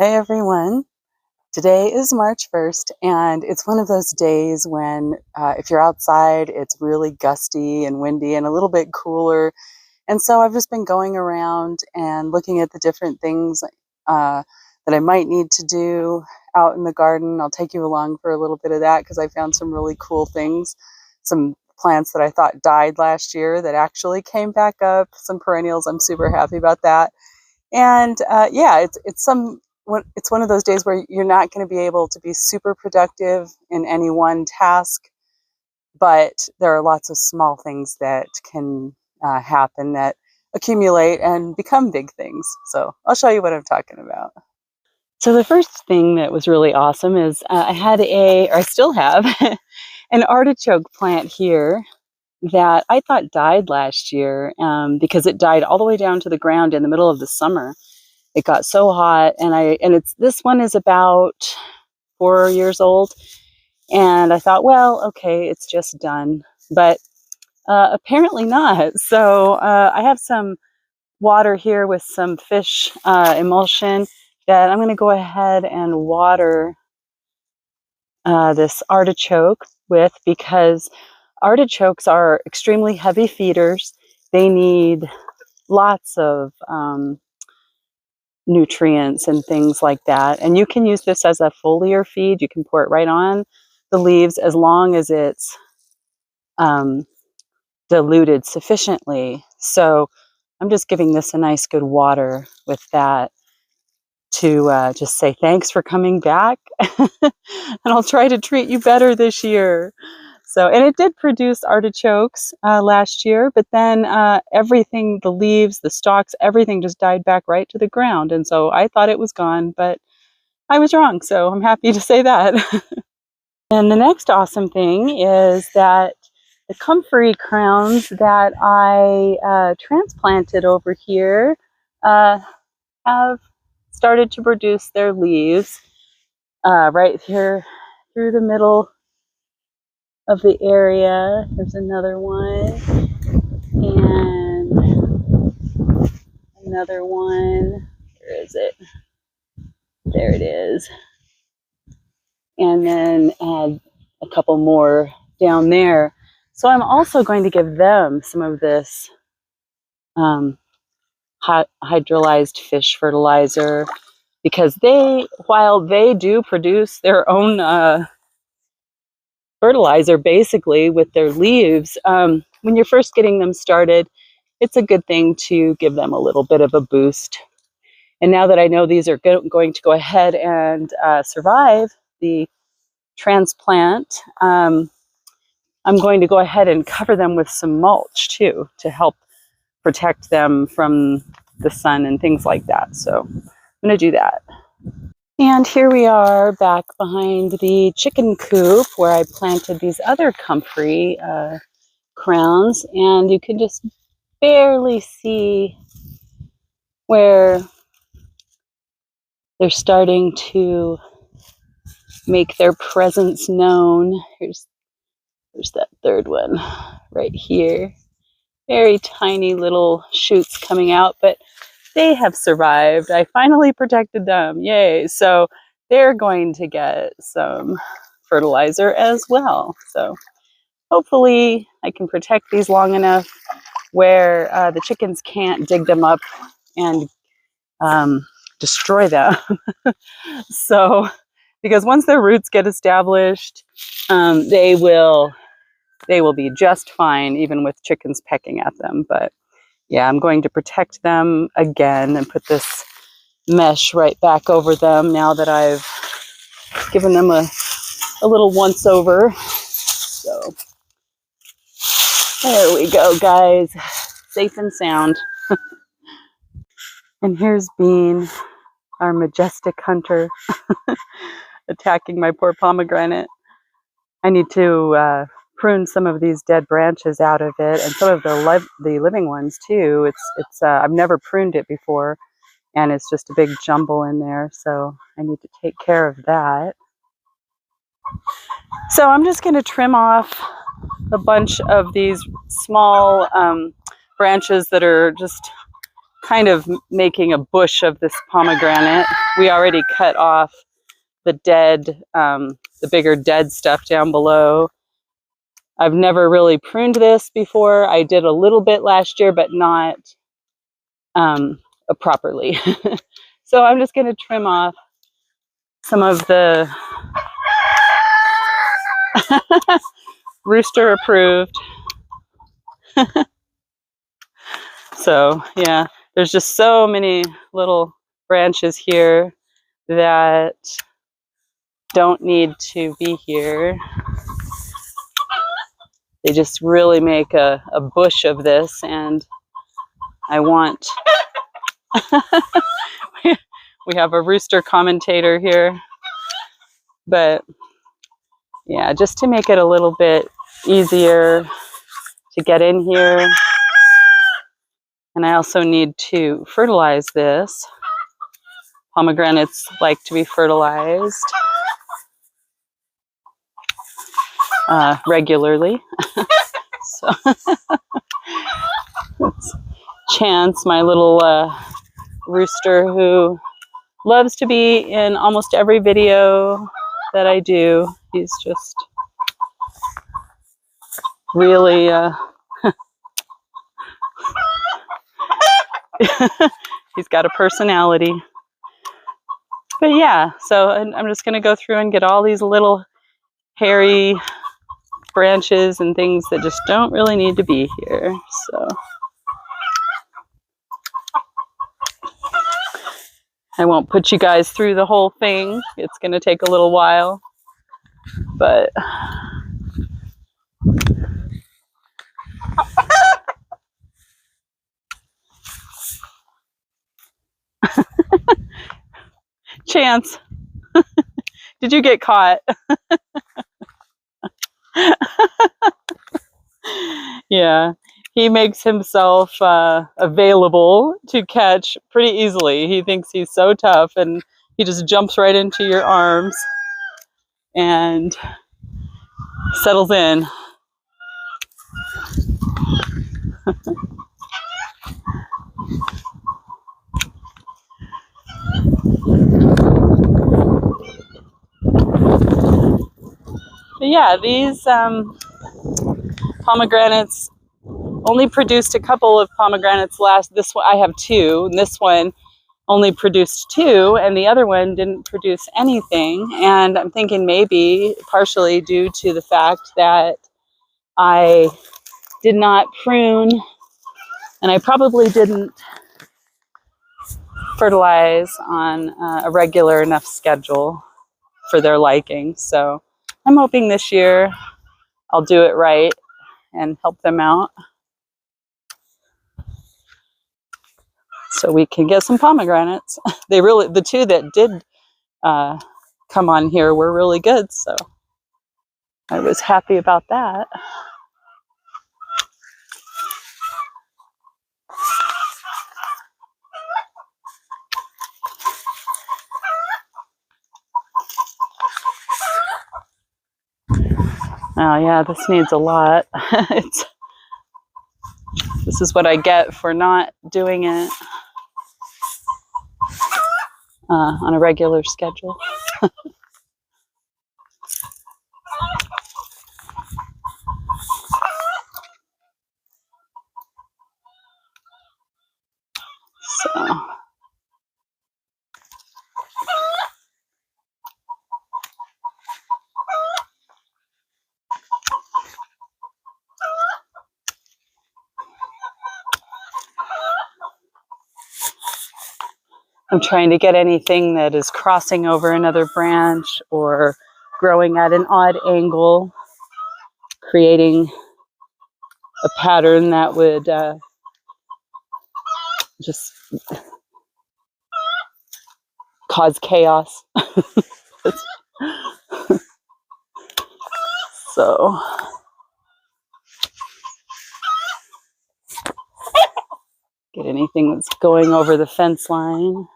Hey everyone, today is March 1st and it's one of those days when if you're outside it's really gusty and windy and a little bit cooler, and so I've just been going around and looking at the different things that I might need to do out in the garden. I'll take you along for a little bit of that because I found some really cool things, some plants that I thought died last year that actually came back up, some perennials. I'm super happy about that. And yeah, it's one of those days where you're not going to be able to be super productive in any one task, but there are lots of small things that can happen that accumulate and become big things. So I'll show you what I'm talking about. So the first thing that was really awesome is I still have, an artichoke plant here that I thought died last year because it died all the way down to the ground in the middle of the summer. It got so hot, and this one is about 4 years old, and I thought, well, okay, it's just done, but apparently not. So I have some water here with some fish emulsion that I'm going to go ahead and water this artichoke with, because artichokes are extremely heavy feeders. They need lots of nutrients and things like that. And you can use this as a foliar feed. You can pour it right on the leaves as long as it's diluted sufficiently. So I'm just giving this a nice good water with that to just say thanks for coming back. And I'll try to treat you better this year. So, and it did produce artichokes last year, but then everything, the leaves, the stalks, everything just died back right to the ground. And so I thought it was gone, but I was wrong. So I'm happy to say that. And the next awesome thing is that the comfrey crowns that I transplanted over here have started to produce their leaves right here through the middle of the area. There's another one, and another one. Where is it? There it is. And then add a couple more down there. So I'm also going to give them some of this hydrolyzed fish fertilizer, because while they do produce their own fertilizer basically with their leaves, when you're first getting them started, it's a good thing to give them a little bit of a boost. And now that I know these are going to go ahead and survive the transplant, I'm going to go ahead and cover them with some mulch too, to help protect them from the sun and things like that. So I'm going to do that. And here we are back behind the chicken coop where I planted these other comfrey crowns, and you can just barely see where they're starting to make their presence known. There's that third one right here. Very tiny little shoots coming out, but they have survived. I finally protected them. Yay. So they're going to get some fertilizer as well. So hopefully I can protect these long enough where the chickens can't dig them up and destroy them. So, because once their roots get established, they will be just fine, even with chickens pecking at them. But yeah, I'm going to protect them again and put this mesh right back over them now that I've given them a little once over. So there we go, guys. Safe and sound. And here's Bean, our majestic hunter, attacking my poor pomegranate. I need to prune some of these dead branches out of it, and some of the living ones too. It's I've never pruned it before, and it's just a big jumble in there, so I need to take care of that. So I'm just going to trim off a bunch of these small branches that are just kind of making a bush of this pomegranate. We already cut off the dead, the bigger dead stuff down below. I've never really pruned this before. I did a little bit last year, but not properly. So I'm just going to trim off some of the rooster approved. So yeah, there's just so many little branches here that don't need to be here. They just really make a bush of this, and I want we have a rooster commentator here, but yeah, just to make it a little bit easier to get in here. And I also need to fertilize this. Pomegranates like to be fertilized regularly. So that's Chance, my little rooster, who loves to be in almost every video that I do. He's just really he's got a personality. But yeah, so I'm just going to go through and get all these little hairy branches and things that just don't really need to be here. So I won't put you guys through the whole thing. It's going to take a little while, but Chance, did you get caught? Yeah, he makes himself available to catch pretty easily. He thinks he's so tough, and he just jumps right into your arms and settles in. But yeah, these pomegranates only produced a couple of pomegranates this one I have two, and this one only produced two, and the other one didn't produce anything. And I'm thinking maybe partially due to the fact that I did not prune, and I probably didn't fertilize on a regular enough schedule for their liking. So I'm hoping this year I'll do it right and help them out, so we can get some pomegranates. The two that did come on here were really good, so I was happy about that. Oh yeah, this needs a lot. This is what I get for not doing it on a regular schedule. So I'm trying to get anything that is crossing over another branch or growing at an odd angle, creating a pattern that would just cause chaos. So get anything that's going over the fence line.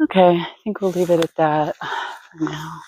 Okay, I think we'll leave it at that for now.